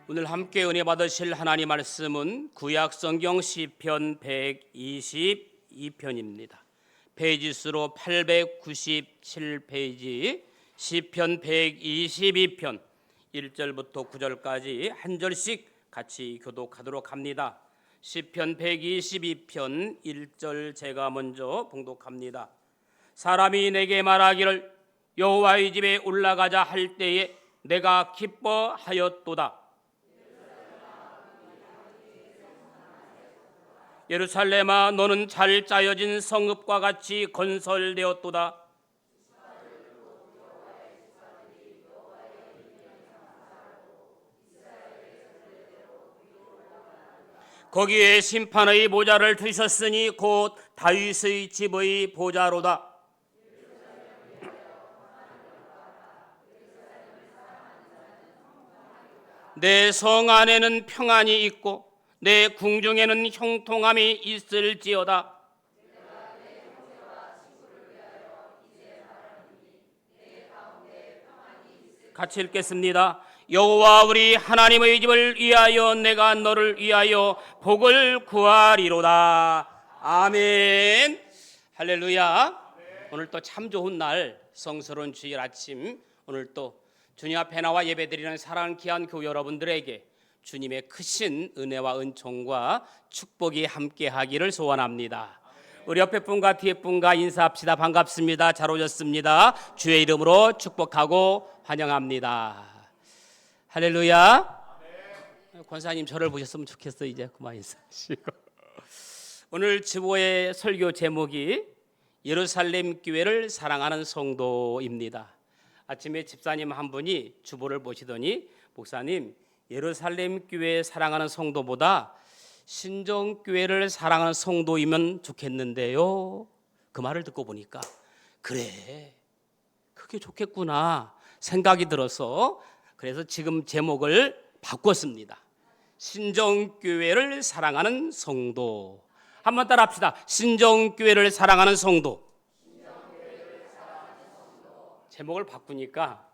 오늘 함께 은혜 받으실 하나님 말씀은 구약 성경 시편 122편입니다. 페이지 수로 897페이지 시편 122편 1절부터 9절까지 한 절씩 같이 교독하도록 합니다. 시편 122편 1절 제가 먼저 봉독합니다. 사람이 내게 말하기를 여호와의 집에 올라가자 할 때에 내가 기뻐하였도다. 예루살렘아, 너는 잘 짜여진 성읍과 같이 건설되었도다. 거기에 심판의 보좌를 두셨으니 곧 다윗의 집의 보좌로다. 내 성 안에는 평안이 있고 내 궁중에는 형통함이 있을지어다. 같이 읽겠습니다. 여호와 우리 하나님의 집을 위하여 내가 너를 위하여 복을 구하리로다. 아멘. 할렐루야. 오늘 또 참 좋은 날, 성스러운 주일 아침, 오늘 또 주님 앞에 나와 예배드리는 사랑하는 귀한 교회 여러분들에게 주님의 크신 은혜와 은총과 축복이 함께하기를 소원합니다. 우리 옆에 분과 뒤에 분과 인사합시다. 반갑습니다. 잘 오셨습니다. 주의 이름으로 축복하고 환영합니다. 할렐루야. 권사님 저를 보셨으면 좋겠어요. 이제 그만 인사하시고. 오늘 주보의 설교 제목이 예루살렘 교회를 사랑하는 성도입니다. 아침에 집사님 한 분이 주보를 보시더니 목사님, 예루살렘 교회 사랑하는 성도보다 신정교회를 사랑하는 성도이면 좋겠는데요. 그 말을 듣고 보니까 그래, 그게 좋겠구나 생각이 들어서 그래서 지금 제목을 바꿨습니다. 신정교회를 사랑하는 성도. 한번 따라 합시다. 신정교회를 사랑하는 성도. 제목을 바꾸니까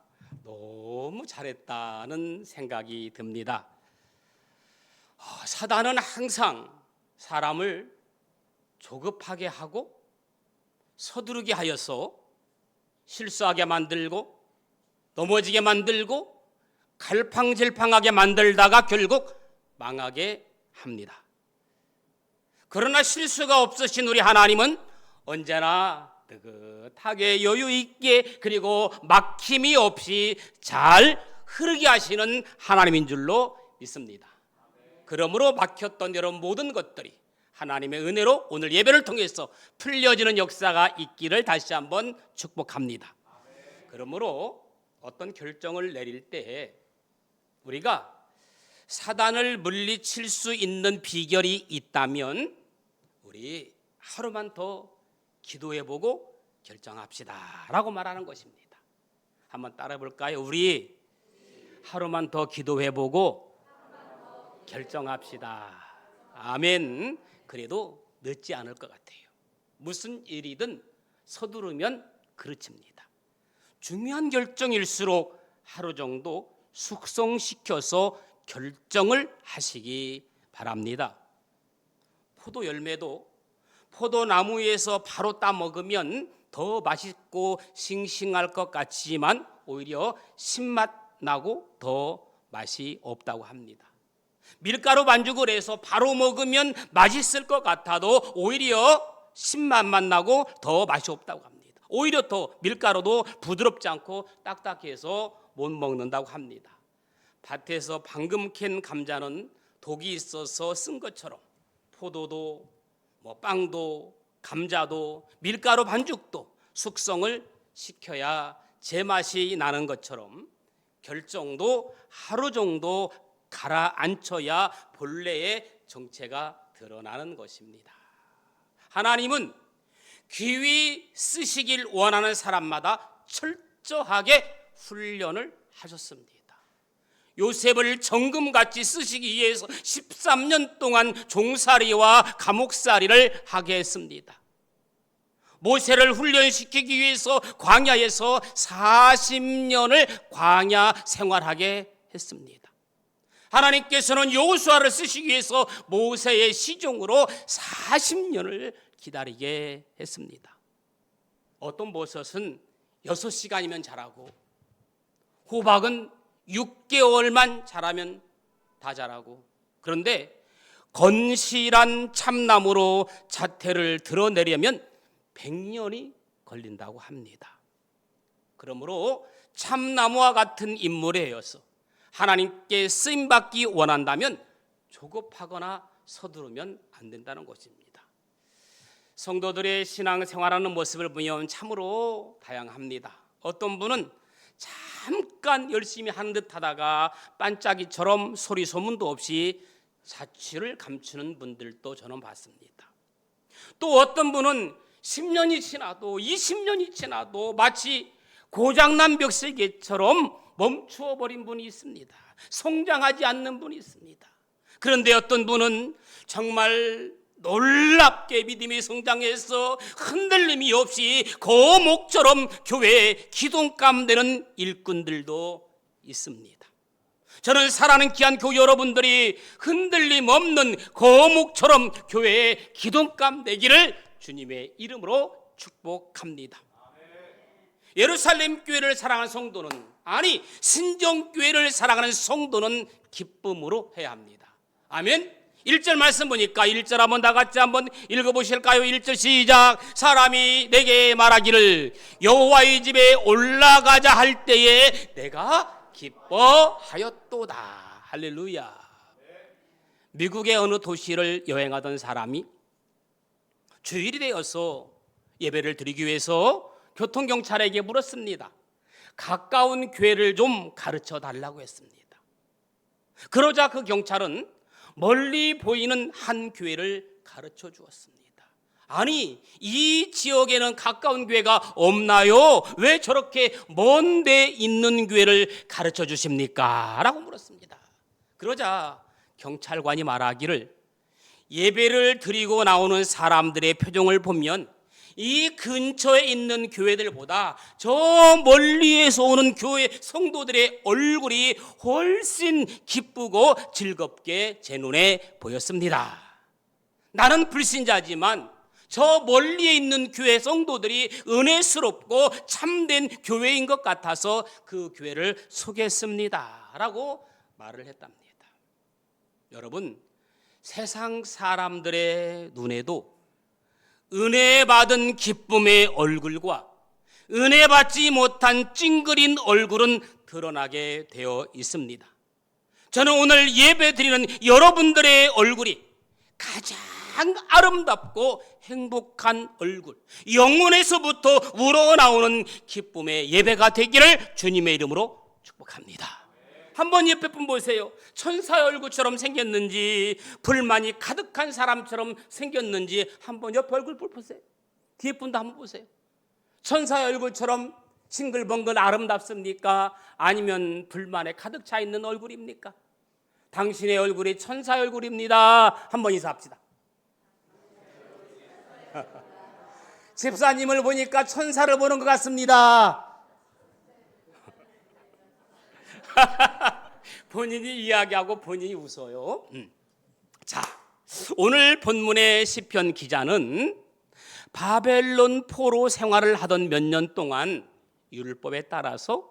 너무 잘했다는 생각이 듭니다. 사단은 항상 사람을 조급하게 하고 서두르게 하여서 실수하게 만들고 넘어지게 만들고 갈팡질팡하게 만들다가 결국 망하게 합니다. 그러나 실수가 없으신 우리 하나님은 언제나 느긋하게 여유 있게 그리고 막힘이 없이 잘 흐르게 하시는 하나님인 줄로 믿습니다. 그러므로 막혔던 이런 모든 것들이 하나님의 은혜로 오늘 예배를 통해서 풀려지는 역사가 있기를 다시 한번 축복합니다. 그러므로 어떤 결정을 내릴 때 우리가 사단을 물리칠 수 있는 비결이 있다면 우리 하루만 더 기도해보고 결정합시다 라고 말하는 것입니다. 한번 따라 볼까요? 우리 하루만 더 기도해보고 결정합시다. 아멘. 그래도 늦지 않을 것 같아요. 무슨 일이든 서두르면 그르칩니다. 중요한 결정일수록 하루 정도 숙성시켜서 결정을 하시기 바랍니다. 포도 열매도 포도나무에서 바로 따 먹으면 더 맛있고 싱싱할 것 같지만 오히려 신맛 나고 더 맛이 없다고 합니다. 밀가루 반죽을 해서 바로 먹으면 맛있을 것 같아도 오히려 신맛만 나고 더 맛이 없다고 합니다. 오히려 더 밀가루도 부드럽지 않고 딱딱해서 못 먹는다고 합니다. 밭에서 방금 캔 감자는 독이 있어서 쓴 것처럼 포도도 빵도 감자도 밀가루 반죽도 숙성을 시켜야 제맛이 나는 것처럼 결정도 하루 정도 가라앉혀야 본래의 정체가 드러나는 것입니다. 하나님은 귀히 쓰시길 원하는 사람마다 철저하게 훈련을 하셨습니다. 요셉을 정금같이 쓰시기 위해서 13년 동안 종살이와 감옥살이를 하게 했습니다. 모세를 훈련시키기 위해서 광야에서 40년을 광야 생활하게 했습니다. 하나님께서는 여호수아를 쓰시기 위해서 모세의 시종으로 40년을 기다리게 했습니다. 어떤 버섯은 6시간이면 자라고, 호박은 6개월만 자라면 다 자라고, 그런데 건실한 참나무로 자태를 드러내려면 100년이 걸린다고 합니다. 그러므로 참나무와 같은 인물에 되어서 하나님께 쓰임받기 원한다면 조급하거나 서두르면 안 된다는 것입니다. 성도들의 신앙생활하는 모습을 보면 참으로 다양합니다. 어떤 분은 잠깐 열심히 하는 듯 하다가 반짝이처럼 소리 소문도 없이 자취를 감추는 분들도 저는 봤습니다. 또 어떤 분은 10년이 지나도 20년이 지나도 마치 고장난 벽세개처럼 멈추어 버린 분이 있습니다. 성장하지 않는 분이 있습니다. 그런데 어떤 분은 정말 놀랍게 믿음이 성장해서 흔들림이 없이 거목처럼 교회에 기둥감 되는 일꾼들도 있습니다. 저는 사랑하는 귀한 교회 여러분들이 흔들림 없는 거목처럼 교회에 기둥감 되기를 주님의 이름으로 축복합니다. 예루살렘 교회를 사랑하는 성도는, 아니 신정교회를 사랑하는 성도는 기쁨으로 해야 합니다. 아멘. 1절 말씀 보니까 1절 한번 다 같이 한번 읽어보실까요? 1절 시작. 사람이 내게 말하기를 여호와의 집에 올라가자 할 때에 내가 기뻐하였도다. 할렐루야. 미국의 어느 도시를 여행하던 사람이 주일이 되어서 예배를 드리기 위해서 교통경찰에게 물었습니다. 가까운 교회를 좀 가르쳐 달라고 했습니다. 그러자 그 경찰은 멀리 보이는 한 교회를 가르쳐 주었습니다. 아니, 이 지역에는 가까운 교회가 없나요? 왜 저렇게 먼 데 있는 교회를 가르쳐 주십니까? 라고 물었습니다. 그러자 경찰관이 말하기를 예배를 드리고 나오는 사람들의 표정을 보면 이 근처에 있는 교회들보다 저 멀리에서 오는 교회 성도들의 얼굴이 훨씬 기쁘고 즐겁게 제 눈에 보였습니다. 나는 불신자지만 저 멀리에 있는 교회 성도들이 은혜스럽고 참된 교회인 것 같아서 그 교회를 소개했습니다. 라고 말을 했답니다. 여러분, 세상 사람들의 눈에도 은혜 받은 기쁨의 얼굴과 은혜 받지 못한 찡그린 얼굴은 드러나게 되어 있습니다. 저는 오늘 예배 드리는 여러분들의 얼굴이 가장 아름답고 행복한 얼굴, 영혼에서부터 우러나오는 기쁨의 예배가 되기를 주님의 이름으로 축복합니다. 한번 옆에 분 보세요. 천사의 얼굴처럼 생겼는지 불만이 가득한 사람처럼 생겼는지 한번 옆에 얼굴 보세요. 뒤에 분도 한번 보세요. 천사의 얼굴처럼 싱글벙글 아름답습니까? 아니면 불만에 가득 차 있는 얼굴입니까? 당신의 얼굴이 천사의 얼굴입니다. 한번 인사합시다. 집사님을 보니까 천사를 보는 것 같습니다. 본인이 이야기하고 본인이 웃어요. 자, 오늘 본문의 시편 기자는 바벨론 포로 생활을 하던 몇 년 동안 율법에 따라서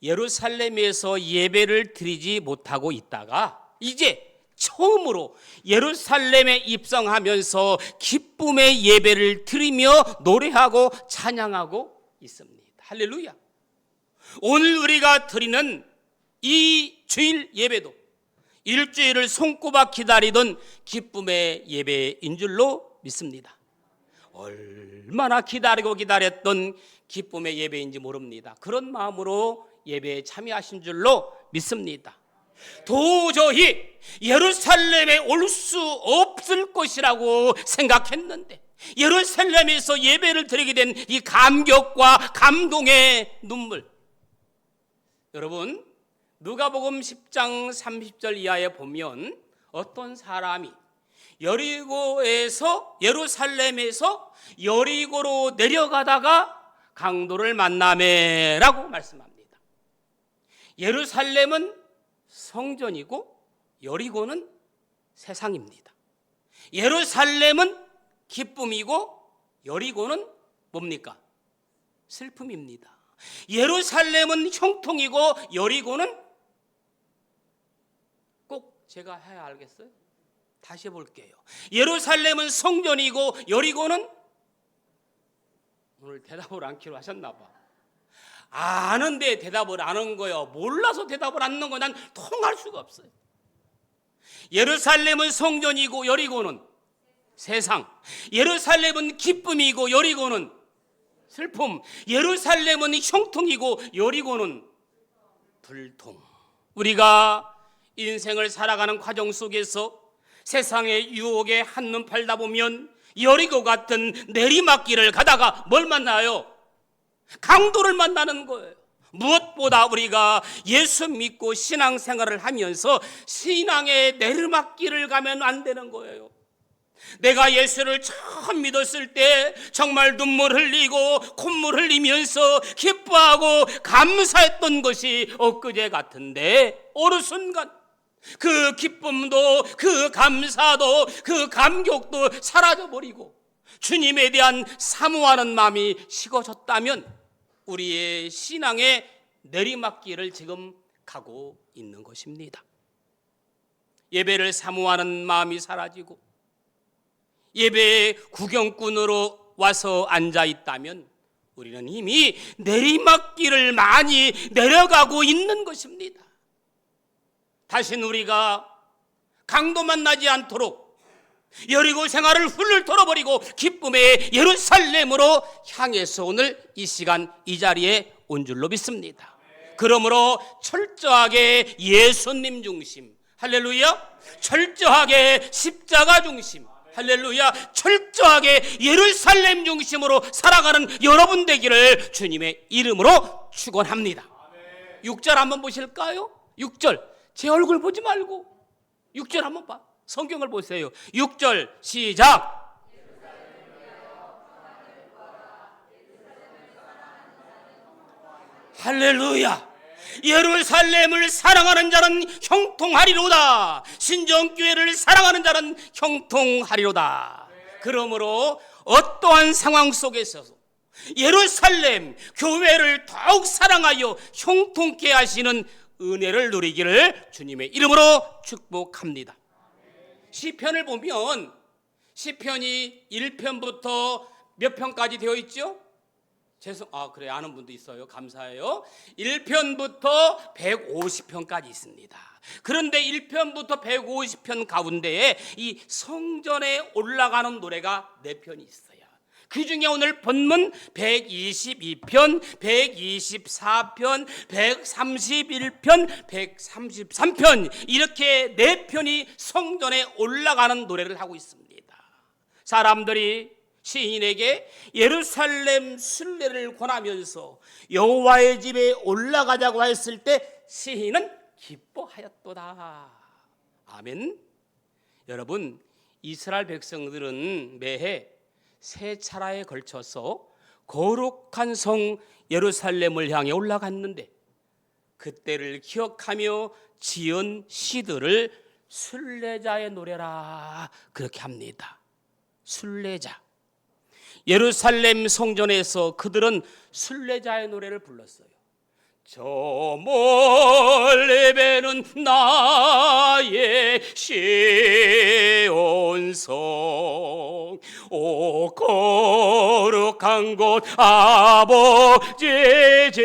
예루살렘에서 예배를 드리지 못하고 있다가 이제 처음으로 예루살렘에 입성하면서 기쁨의 예배를 드리며 노래하고 찬양하고 있습니다. 할렐루야. 오늘 우리가 드리는 이 주일 예배도 일주일을 손꼽아 기다리던 기쁨의 예배인 줄로 믿습니다. 얼마나 기다리고 기다렸던 기쁨의 예배인지 모릅니다. 그런 마음으로 예배에 참여하신 줄로 믿습니다. 도저히 예루살렘에 올 수 없을 것이라고 생각했는데 예루살렘에서 예배를 드리게 된 이 감격과 감동의 눈물, 여러분 누가복음 10장 30절 이하에 보면 어떤 사람이 예루살렘에서 여리고로 내려가다가 강도를 만나매라고 말씀합니다. 예루살렘은 성전이고 여리고는 세상입니다. 예루살렘은 기쁨이고 여리고는 뭡니까? 슬픔입니다. 예루살렘은 형통이고 여리고는, 꼭 제가 해야 알겠어요? 다시 해볼게요. 예루살렘은 성전이고 여리고는, 오늘 대답을 않기로 하셨나 봐. 아는데 대답을 안 한 거예요. 몰라서 대답을 안 하는 거예요. 난 통할 수가 없어요. 예루살렘은 성전이고 여리고는 세상, 예루살렘은 기쁨이고 여리고는 슬픔, 예루살렘은 형통이고 여리고는 불통. 우리가 인생을 살아가는 과정 속에서 세상의 유혹에 한눈 팔다 보면 여리고 같은 내리막길을 가다가 뭘 만나요? 강도를 만나는 거예요. 무엇보다 우리가 예수 믿고 신앙생활을 하면서 신앙의 내리막길을 가면 안 되는 거예요. 내가 예수를 처음 믿었을 때 정말 눈물 흘리고 콧물 흘리면서 기뻐하고 감사했던 것이 엊그제 같은데, 어느 순간 그 기쁨도 그 감사도 그 감격도 사라져버리고 주님에 대한 사모하는 마음이 식어졌다면 우리의 신앙의 내리막길을 지금 가고 있는 것입니다. 예배를 사모하는 마음이 사라지고 예배의 구경꾼으로 와서 앉아 있다면 우리는 이미 내리막길을 많이 내려가고 있는 것입니다. 다시는 우리가 강도 만나지 않도록 여리고 생활을 훌훌 털어버리고 기쁨의 예루살렘으로 향해서 오늘 이 시간 이 자리에 온 줄로 믿습니다. 그러므로 철저하게 예수님 중심, 할렐루야, 철저하게 십자가 중심, 할렐루야, 철저하게 예루살렘 중심으로 살아가는 여러분 되기를 주님의 이름으로 축원합니다. 6절 한번 보실까요? 6절, 제 얼굴 보지 말고 6절 한번 봐. 성경을 보세요. 6절 시작. 할렐루야. 예루살렘을 사랑하는 자는 형통하리로다. 신정교회를 사랑하는 자는 형통하리로다. 그러므로 어떠한 상황 속에서도 예루살렘 교회를 더욱 사랑하여 형통케 하시는 은혜를 누리기를 주님의 이름으로 축복합니다. 시편을 보면 시편이 1편부터 몇 편까지 되어 있죠? 그래, 아는 분도 있어요. 감사해요. 1편부터 150편까지 있습니다. 그런데 1편부터 150편 가운데에 이 성전에 올라가는 노래가 4편이 있어요. 그 중에 오늘 본문 122편, 124편, 131편, 133편 이렇게 4편이 성전에 올라가는 노래를 하고 있습니다. 사람들이 시인에게 예루살렘 순례를 권하면서 여호와의 집에 올라가자고 했을 때 시인은 기뻐하였도다. 아멘. 여러분, 이스라엘 백성들은 매해 3차례에 걸쳐서 거룩한 성 예루살렘을 향해 올라갔는데 그때를 기억하며 지은 시들을 순례자의 노래라 그렇게 합니다. 순례자. 예루살렘 성전에서 그들은 순례자의 노래를 불렀어요. 저 멀리 배는 나의 시온성, 오 거룩한 곳 아버지의 집,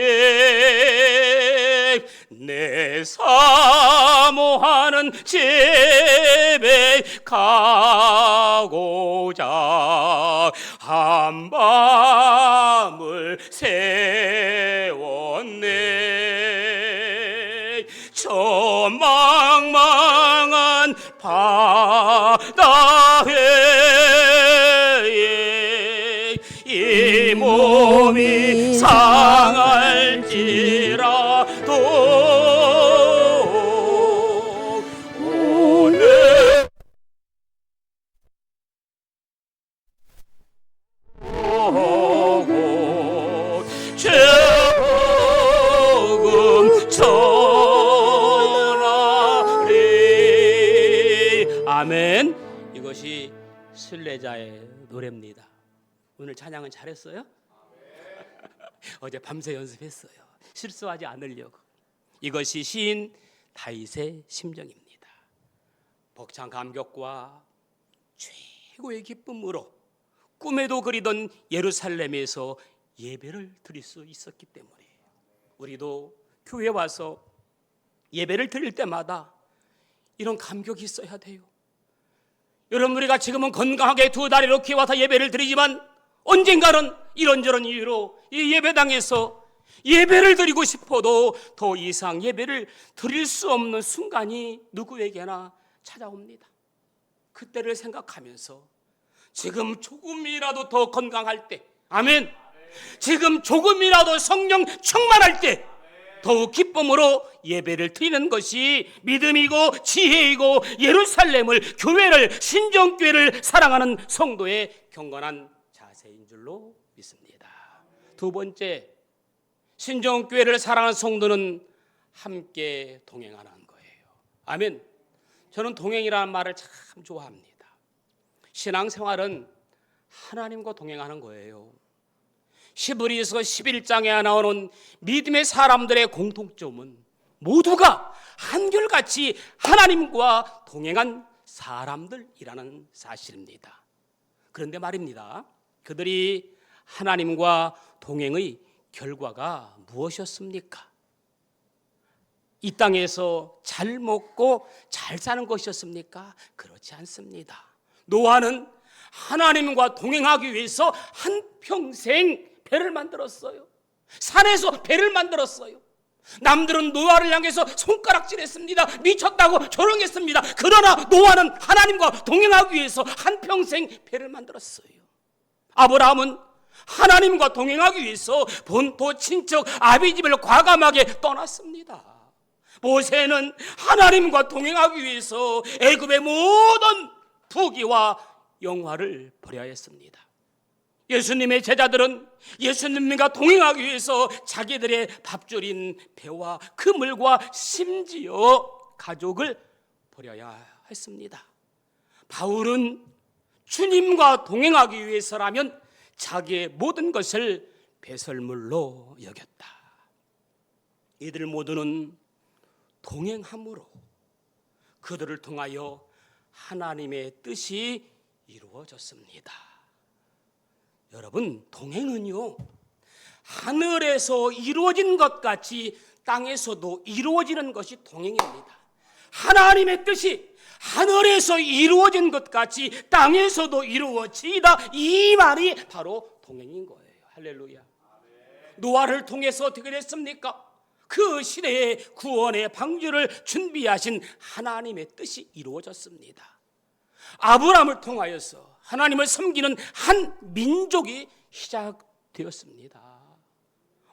내 사모하는 집에 가고자 한 밤을 세웠네. 저 망망한 바다에 이 몸이 상할지라도 오늘 오고 조금 전하리 아멘. 이것이 순례자의 노래입니다. 오늘 찬양은 잘했어요? 어제 밤새 연습했어요. 실수하지 않으려고. 이것이 시인 다윗의 심정입니다. 벅찬 감격과 최고의 기쁨으로 꿈에도 그리던 예루살렘에서 예배를 드릴 수 있었기 때문에 우리도 교회에 와서 예배를 드릴 때마다 이런 감격이 있어야 돼요. 여러분, 우리가 지금은 건강하게 두 다리 이렇게 와서 예배를 드리지만 언젠가는 이런저런 이유로 이 예배당에서 예배를 드리고 싶어도 더 이상 예배를 드릴 수 없는 순간이 누구에게나 찾아옵니다. 그때를 생각하면서 지금 조금이라도 더 건강할 때, 아멘, 지금 조금이라도 성령 충만할 때 더욱 기쁨으로 예배를 드리는 것이 믿음이고 지혜이고 예루살렘을, 교회를, 신정교회를 사랑하는 성도의 경건한 자세인 줄로 믿습니다. 두 번째, 신정교회를 사랑하는 성도는 함께 동행하는 거예요. 아멘. 저는 동행이라는 말을 참 좋아합니다. 신앙생활은 하나님과 동행하는 거예요. 히브리서 11장에 나오는 믿음의 사람들의 공통점은 모두가 한결같이 하나님과 동행한 사람들이라는 사실입니다. 그런데 말입니다, 그들이 하나님과 동행의 결과가 무엇이었습니까? 이 땅에서 잘 먹고 잘 사는 것이었습니까? 그렇지 않습니다. 노아는 하나님과 동행하기 위해서 한평생 배를 만들었어요. 산에서 배를 만들었어요. 남들은 노아를 향해서 손가락질했습니다. 미쳤다고 조롱했습니다. 그러나 노아는 하나님과 동행하기 위해서 한평생 배를 만들었어요. 아브라함은 하나님과 동행하기 위해서 본토 친척 아비집을 과감하게 떠났습니다. 모세는 하나님과 동행하기 위해서 애굽의 모든 부귀와 영화를 버려야 했습니다. 예수님의 제자들은 예수님과 동행하기 위해서 자기들의 밥줄인 배와 그물과 심지어 가족을 버려야 했습니다. 바울은 주님과 동행하기 위해서라면 자기의 모든 것을 배설물로 여겼다. 이들 모두는 동행함으로 그들을 통하여 하나님의 뜻이 이루어졌습니다. 여러분, 동행은요, 하늘에서 이루어진 것 같이 땅에서도 이루어지는 것이 동행입니다. 하나님의 뜻이 하늘에서 이루어진 것 같이 땅에서도 이루어지다, 이 말이 바로 동행인 거예요. 할렐루야. 노아를 통해서 어떻게 됐습니까? 그 시대에 구원의 방주를 준비하신 하나님의 뜻이 이루어졌습니다. 아브라함을 통하여서 하나님을 섬기는 한 민족이 시작되었습니다.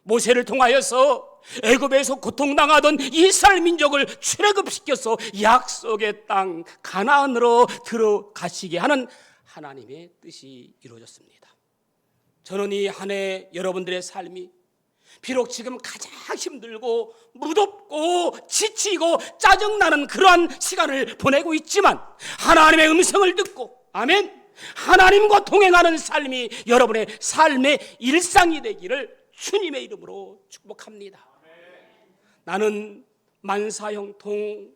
모세를 통하여서 애굽에서 고통당하던 이스라엘 민족을 출애굽시켜서 약속의 땅 가나안으로 들어가시게 하는 하나님의 뜻이 이루어졌습니다. 저는 이 한 해 여러분들의 삶이 비록 지금 가장 힘들고 무덥고 지치고 짜증나는 그러한 시간을 보내고 있지만 하나님의 음성을 듣고, 아멘, 하나님과 동행하는 삶이 여러분의 삶의 일상이 되기를 주님의 이름으로 축복합니다. 나는 만사형통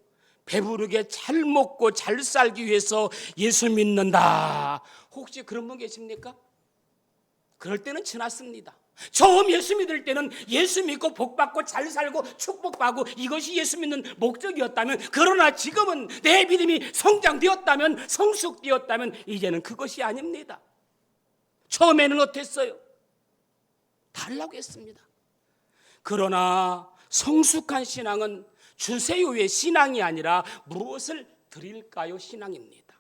배부르게 잘 먹고 잘 살기 위해서 예수 믿는다. 혹시 그런 분 계십니까? 그럴 때는 지났습니다. 처음 예수 믿을 때는 예수 믿고 복받고 잘 살고 축복받고 이것이 예수 믿는 목적이었다면, 그러나 지금은 내 믿음이 성장되었다면, 성숙되었다면 이제는 그것이 아닙니다. 처음에는 어땠어요? 달라고 했습니다. 그러나 성숙한 신앙은 주세요의 신앙이 아니라 무엇을 드릴까요? 신앙입니다.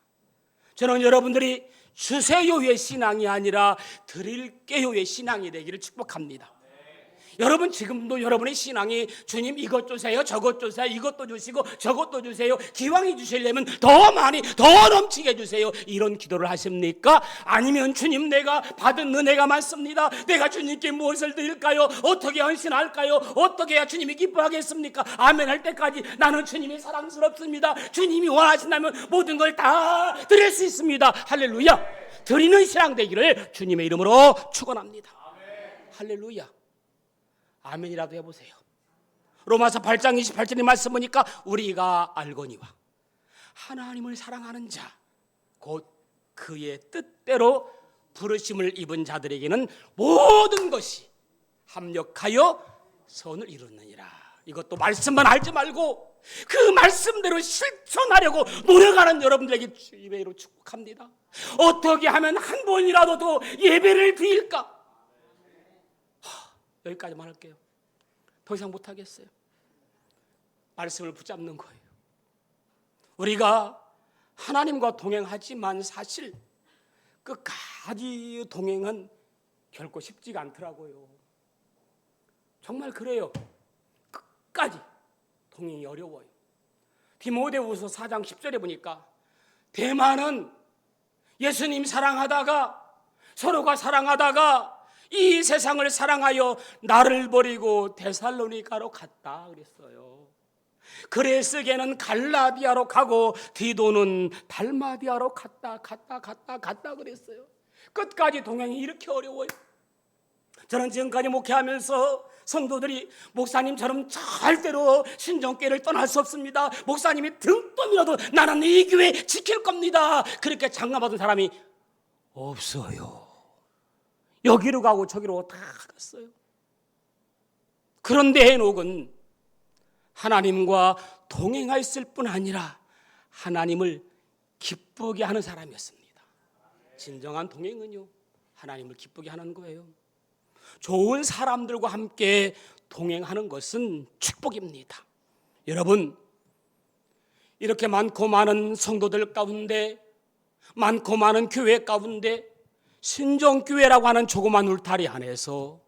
저는 여러분들이 주세요의 신앙이 아니라 드릴게요의 신앙이 되기를 축복합니다. 여러분 지금도 여러분의 신앙이 주님 이것 주세요, 저것 주세요, 이것도 주시고 저것도 주세요, 기왕이 주시려면 더 많이 더 넘치게 주세요, 이런 기도를 하십니까? 아니면 주님 내가 받은 은혜가 많습니다, 내가 주님께 무엇을 드릴까요? 어떻게 헌신할까요? 어떻게 해야 주님이 기뻐하겠습니까? 아멘 할 때까지 나는 주님이 사랑스럽습니다, 주님이 원하신다면 모든 걸 다 드릴 수 있습니다. 할렐루야. 드리는 신앙 되기를 주님의 이름으로 축원합니다. 할렐루야. 아멘이라도 해보세요. 로마서 8장 28절의 말씀 보니까 우리가 알거니와 하나님을 사랑하는 자 곧 그의 뜻대로 부르심을 입은 자들에게는 모든 것이 합력하여 선을 이루느니라. 이것도 말씀만 알지 말고 그 말씀대로 실천하려고 노력하는 여러분들에게 주님의 이름으로 축복합니다. 어떻게 하면 한 번이라도 더 예배를 드릴까? 여기까지만 할게요. 더 이상 못하겠어요. 말씀을 붙잡는 거예요. 우리가 하나님과 동행하지만 사실 끝까지 동행은 결코 쉽지가 않더라고요. 정말 그래요. 끝까지 동행이 어려워요. 디모데후서 4장 10절에 보니까 대만은 예수님 사랑하다가 서로가 사랑하다가 이 세상을 사랑하여 나를 버리고 데살로니가로 갔다 그랬어요. 그레스게는 갈라디아로 가고 디도는 달마디아로 갔다 그랬어요. 끝까지 동행이 이렇게 어려워요. 저는 지금까지 목회하면서 성도들이 목사님처럼 절대로 신정교회를 떠날 수 없습니다, 목사님이 등떠밀어도 나는 이 교회 지킬 겁니다, 그렇게 장담받은 사람이 없어요. 여기로 가고 저기로 다 갔어요. 그런데 해녹은 하나님과 동행하였을 뿐 아니라 하나님을 기쁘게 하는 사람이었습니다. 진정한 동행은요, 하나님을 기쁘게 하는 거예요. 좋은 사람들과 함께 동행하는 것은 축복입니다. 여러분, 이렇게 많고 많은 성도들 가운데, 많고 많은 교회 가운데 신정교회라고 하는 조그만 울타리 안에서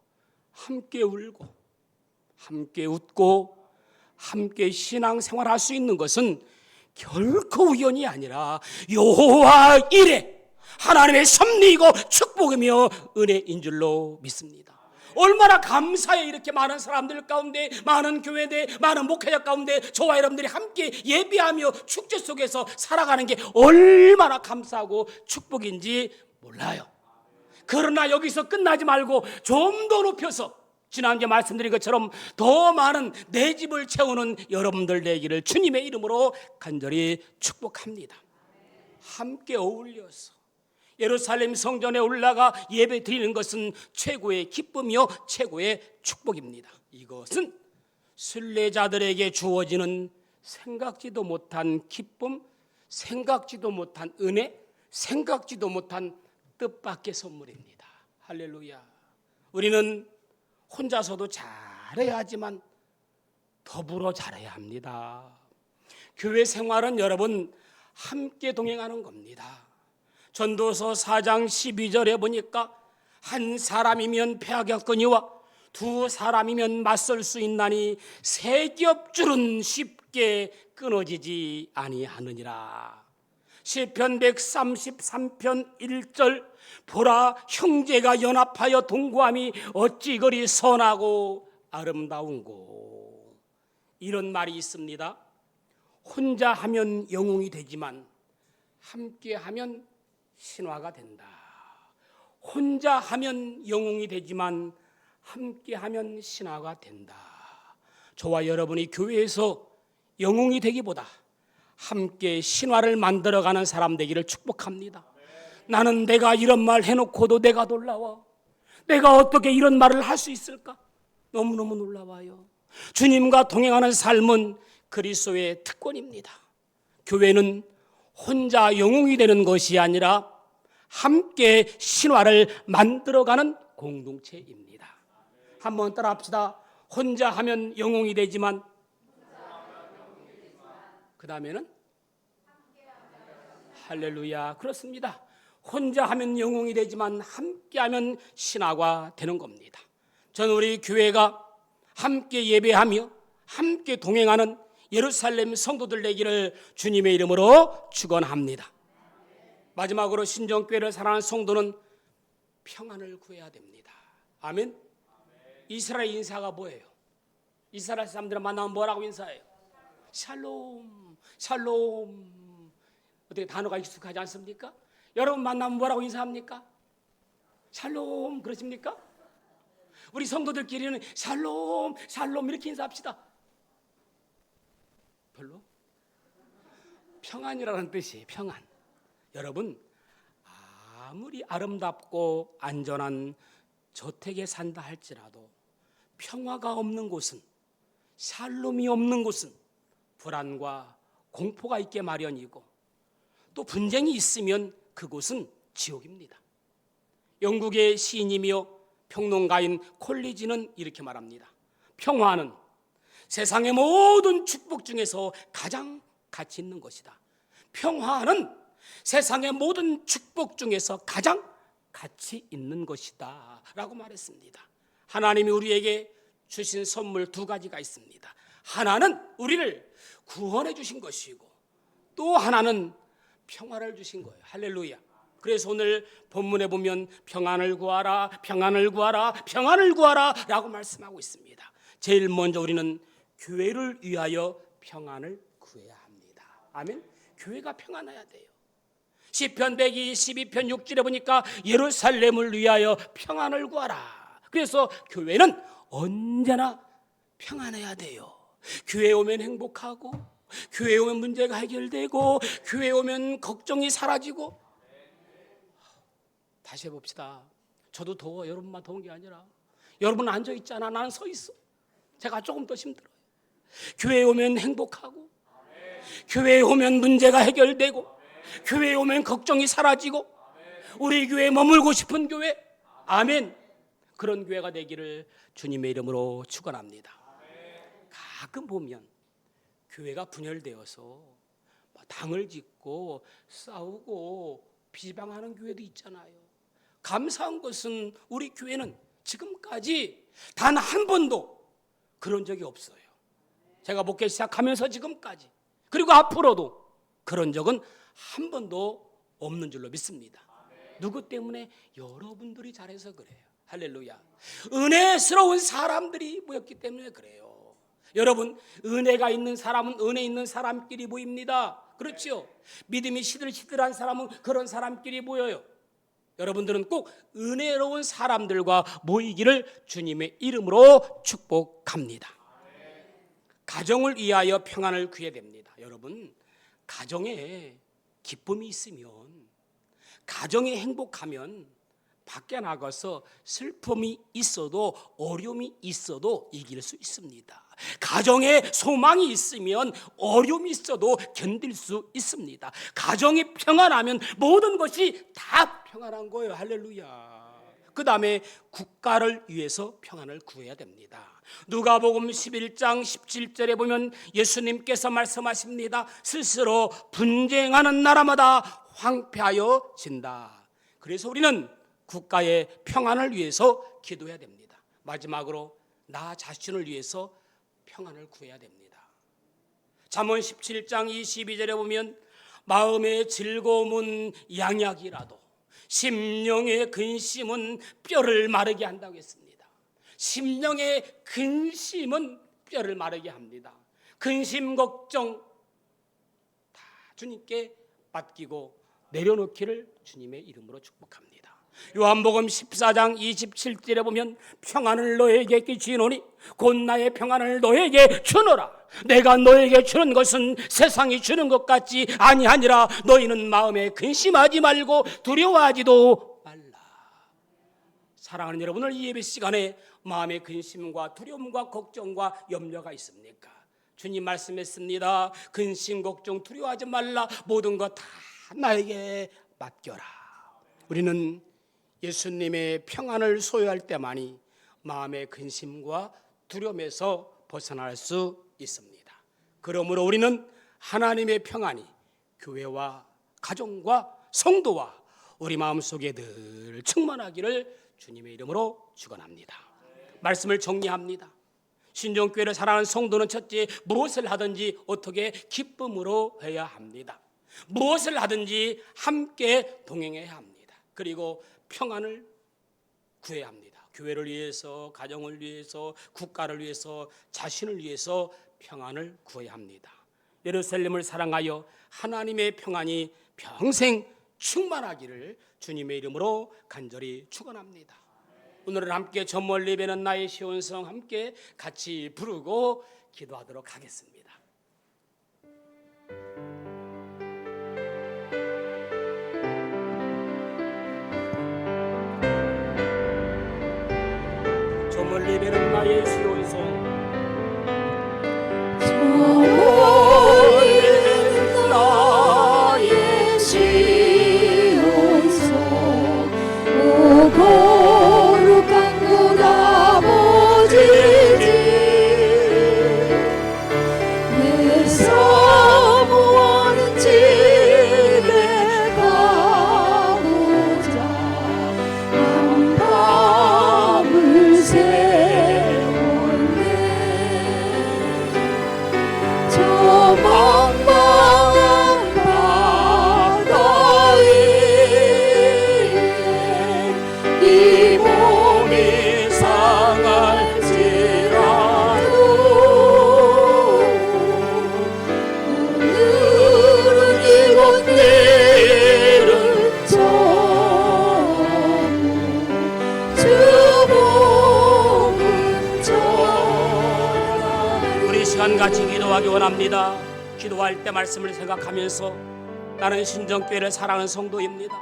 함께 울고 함께 웃고 함께 신앙생활할 수 있는 것은 결코 우연이 아니라 여호와 일에 하나님의 섭리이고 축복이며 은혜인 줄로 믿습니다. 얼마나 감사해. 이렇게 많은 사람들 가운데, 많은 교회들, 많은 목회자 가운데 저와 여러분들이 함께 예배하며 축제 속에서 살아가는 게 얼마나 감사하고 축복인지 몰라요. 그러나 여기서 끝나지 말고 좀 더 높여서 지난주에 말씀드린 것처럼 더 많은 내 집을 채우는 여러분들 되기를 주님의 이름으로 간절히 축복합니다. 함께 어울려서 예루살렘 성전에 올라가 예배 드리는 것은 최고의 기쁨이요 최고의 축복입니다. 이것은 순례자들에게 주어지는 생각지도 못한 기쁨, 생각지도 못한 은혜, 생각지도 못한 뜻밖의 선물입니다. 할렐루야. 우리는 혼자서도 잘해야 하지만 더불어 잘해야 합니다. 교회 생활은 여러분 함께 동행하는 겁니다. 전도서 4장 12절에 보니까 한 사람이면 패하겠거니와 두 사람이면 맞설 수 있나니 세 겹줄은 쉽게 끊어지지 아니하느니라. 시편 133편 1절 보라 형제가 연합하여 동거함이 어찌 그리 선하고 아름다운고. 이런 말이 있습니다. 혼자 하면 영웅이 되지만 함께 하면 신화가 된다. 혼자 하면 영웅이 되지만 함께 하면 신화가 된다. 저와 여러분이 교회에서 영웅이 되기보다 함께 신화를 만들어가는 사람 되기를 축복합니다. 나는 내가 이런 말 해놓고도 내가 놀라워. 내가 어떻게 이런 말을 할 수 있을까? 너무너무 놀라워요. 주님과 동행하는 삶은 그리스도의 특권입니다. 교회는 혼자 영웅이 되는 것이 아니라 함께 신화를 만들어가는 공동체입니다. 한번 따라 합시다. 혼자 하면 영웅이 되지만 그 다음에는 할렐루야. 그렇습니다. 혼자 하면 영웅이 되지만 함께 하면 신화가 되는 겁니다. 저는 우리 교회가 함께 예배하며 함께 동행하는 예루살렘 성도들 되기를 주님의 이름으로 축원합니다. 마지막으로 신정교회를 사랑하는 성도는 평안을 구해야 됩니다. 아멘. 이스라엘 인사가 뭐예요? 이스라엘 사람들을 만나면 뭐라고 인사해요? 샬롬, 샬롬. 어떻게 단어가 익숙하지 않습니까? 여러분 만나면 뭐라고 인사합니까? 샬롬 그러십니까? 우리 성도들끼리는 샬롬, 샬롬 이렇게 인사합시다. 별로? 평안이라는 뜻이에요. 평안. 여러분 아무리 아름답고 안전한 저택에 산다 할지라도 평화가 없는 곳은, 샬롬이 없는 곳은 불안과 공포가 있게 마련이고 또 분쟁이 있으면 그곳은 지옥입니다. 영국의 시인이며 평론가인 콜리지는 이렇게 말합니다. 평화는 세상의 모든 축복 중에서 가장 가치 있는 것이다. 평화는 세상의 모든 축복 중에서 가장 가치 있는 것이다 라고 말했습니다. 하나님이 우리에게 주신 선물 두 가지가 있습니다. 하나는 우리를 구원해 주신 것이고 또 하나는 평화를 주신 거예요. 할렐루야. 그래서 오늘 본문에 보면 평안을 구하라, 평안을 구하라, 평안을 구하라 라고 말씀하고 있습니다. 제일 먼저 우리는 교회를 위하여 평안을 구해야 합니다. 아멘. 교회가 평안해야 돼요. 시편 122편 6절에 보니까 예루살렘을 위하여 평안을 구하라. 그래서 교회는 언제나 평안해야 돼요. 교회에 오면 행복하고, 교회에 오면 문제가 해결되고, 교회에 오면 걱정이 사라지고. 다시 해봅시다. 저도 더워. 여러분만 더운 게 아니라 여러분 앉아 있잖아. 나는 서 있어. 제가 조금 더 힘들어요. 교회에 오면 행복하고, 교회에 오면 문제가 해결되고, 교회에 오면 걱정이 사라지고, 우리 교회에 머물고 싶은 교회. 아멘. 그런 교회가 되기를 주님의 이름으로 축원합니다. 가끔 보면 교회가 분열되어서 당을 짓고 싸우고 비방하는 교회도 있잖아요. 감사한 것은 우리 교회는 지금까지 단 한 번도 그런 적이 없어요. 제가 목회 시작하면서 지금까지, 그리고 앞으로도 그런 적은 한 번도 없는 줄로 믿습니다. 누구 때문에? 여러분들이 잘해서 그래요. 할렐루야. 은혜스러운 사람들이 모였기 때문에 그래요. 여러분, 은혜가 있는 사람은 은혜 있는 사람끼리 모입니다. 그렇죠? 믿음이 시들시들한 사람은 그런 사람끼리 모여요. 여러분들은 꼭 은혜로운 사람들과 모이기를 주님의 이름으로 축복합니다. 가정을 위하여 평안을 구해야 됩니다. 여러분, 가정에 기쁨이 있으면, 가정이 행복하면 밖에 나가서 슬픔이 있어도 어려움이 있어도 이길 수 있습니다. 가정에 소망이 있으면 어려움이 있어도 견딜 수 있습니다. 가정이 평안하면 모든 것이 다 평안한 거예요. 할렐루야. 그 다음에 국가를 위해서 평안을 구해야 됩니다. 누가복음 11장 17절에 보면 예수님께서 말씀하십니다. 스스로 분쟁하는 나라마다 황폐하여 진다. 그래서 우리는 국가의 평안을 위해서 기도해야 됩니다. 마지막으로 나 자신을 위해서 평안을 구해야 됩니다. 잠언 17장 22절에 보면 마음의 즐거움은 양약이라도 심령의 근심은 뼈를 마르게 한다고 했습니다. 심령의 근심은 뼈를 마르게 합니다. 근심 걱정 다 주님께 맡기고 내려놓기를 주님의 이름으로 축복합니다. 요한복음 14장 27절에 보면 평안을 너에게 끼치노니 곧 나의 평안을 너에게 주노라. 내가 너에게 주는 것은 세상이 주는 것 같지 아니하니라. 너희는 마음에 근심하지 말고 두려워하지도 말라. 사랑하는 여러분, 오늘 이 예배 시간에 마음의 근심과 두려움과 걱정과 염려가 있습니까? 주님 말씀했습니다. 근심 걱정 두려워하지 말라. 모든 것 다 나에게 맡겨라. 우리는 예수님의 평안을 소유할 때만이 마음의 근심과 두려움에서 벗어날 수 있습니다. 그러므로 우리는 하나님의 평안이 교회와 가정과 성도와 우리 마음속에 늘 충만하기를 주님의 이름으로 축원합니다. 말씀을 정리합니다. 신정교회를 사랑하는 성도는 첫째, 무엇을 하든지 어떻게 기쁨으로 해야 합니다. 무엇을 하든지 함께 동행해야 합니다. 그리고 평안을 구해야 합니다. 교회를 위해서, 가정을 위해서, 국가를 위해서, 자신을 위해서 평안을 구해야 합니다. 예루살렘을 사랑하여 하나님의 평안이 평생 충만하기를 주님의 이름으로 간절히 축원합니다. 오늘은 함께 저 멀리 배는 나의 시온성 함께 같이 부르고 기도하도록 하겠습니다. 저 멀리 배는 나의 시온성 저 멀리 배는 나의 시온성 오 거룩한 곳 아버지지 내 사모하는 집에 가고자 밤을 세웠네 저茫茫한 바다 위에 이 몸이 상할지라도 오늘은 이곳 내일은 저무 주 복음 전하리. 우리 시간 같이 기도하기 원합니다. 기도할 때 말씀을 생각하면서 나는 신정교회를 사랑하는 성도입니다.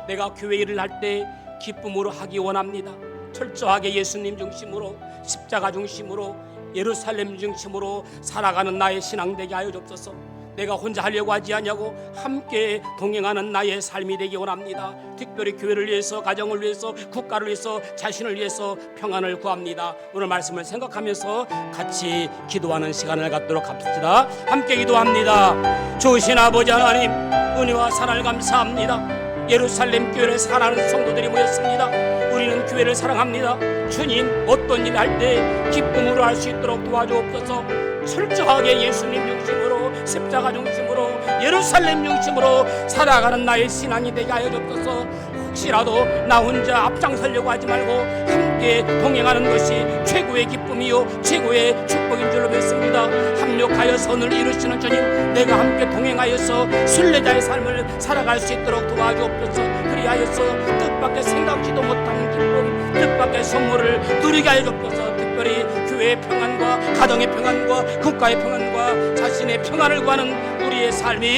내가 교회 일을 할 때 기쁨으로 하기 원합니다. 철저하게 예수님 중심으로, 십자가 중심으로, 예루살렘 중심으로 살아가는 나의 신앙 되게 하여 주옵소서. 내가 혼자 하려고 하지 않냐고 함께 동행하는 나의 삶이 되기 원합니다. 특별히 교회를 위해서, 가정을 위해서, 국가를 위해서, 자신을 위해서 평안을 구합니다. 오늘 말씀을 생각하면서 같이 기도하는 시간을 갖도록 합시다. 함께 기도합니다. 좋으신 아버지 하나님, 은혜와 사랑을 감사합니다. 예루살렘 교회를 사랑하는 성도들이 모였습니다. 우리는 교회를 사랑합니다. 주님, 어떤 일 할 때 기쁨으로 할 수 있도록 도와주옵소서. 철저하게 예수님 중심으로, 십자가 중심으로, 예루살렘 중심으로 살아가는 나의 신앙이 되게 하여 주옵소서. 혹시라도 나 혼자 앞장서려고 하지 말고 함께 동행하는 것이 최고의 기쁨이요 최고의 축복인 줄로 믿습니다. 합력하여 선을 이루시는 주님, 내가 함께 동행하여서 순례자의 삶을 살아갈 수 있도록 도와주옵소서. 그리하여서 뜻밖의 생각지도 못한 기쁨, 뜻밖의 선물을 누리게 하여 주옵소서. 특별히 교회의 평안과 가정의 평안과 국가의 평안과 자신의 평안을 구하는 우리의 삶이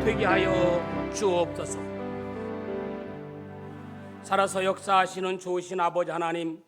되게 하여 주옵소서. 살아서 역사하시는 좋으신 아버지 하나님,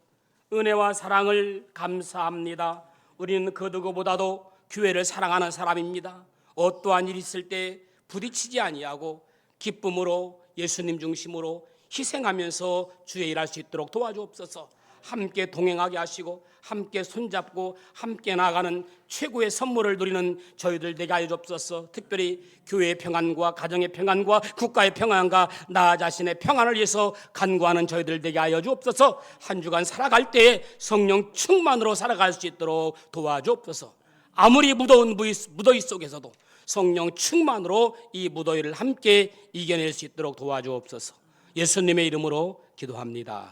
은혜와 사랑을 감사합니다. 우리는 그 누구보다도 교회를 사랑하는 사람입니다. 어떠한 일이 있을 때 부딪히지 아니하고 기쁨으로 예수님 중심으로 희생하면서 주의 일할 수 있도록 도와주옵소서. 함께 동행하게 하시고 함께 손잡고 함께 나아가는 최고의 선물을 누리는 저희들 되게 하여 주옵소서. 특별히 교회의 평안과 가정의 평안과 국가의 평안과 나 자신의 평안을 위해서 간구하는 저희들 되게 하여 주옵소서. 한 주간 살아갈 때 성령 충만으로 살아갈 수 있도록 도와주옵소서. 아무리 무더운 무더위 속에서도 성령 충만으로 이 무더위를 함께 이겨낼 수 있도록 도와주옵소서. 예수님의 이름으로 기도합니다.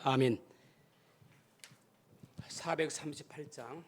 아멘. 438장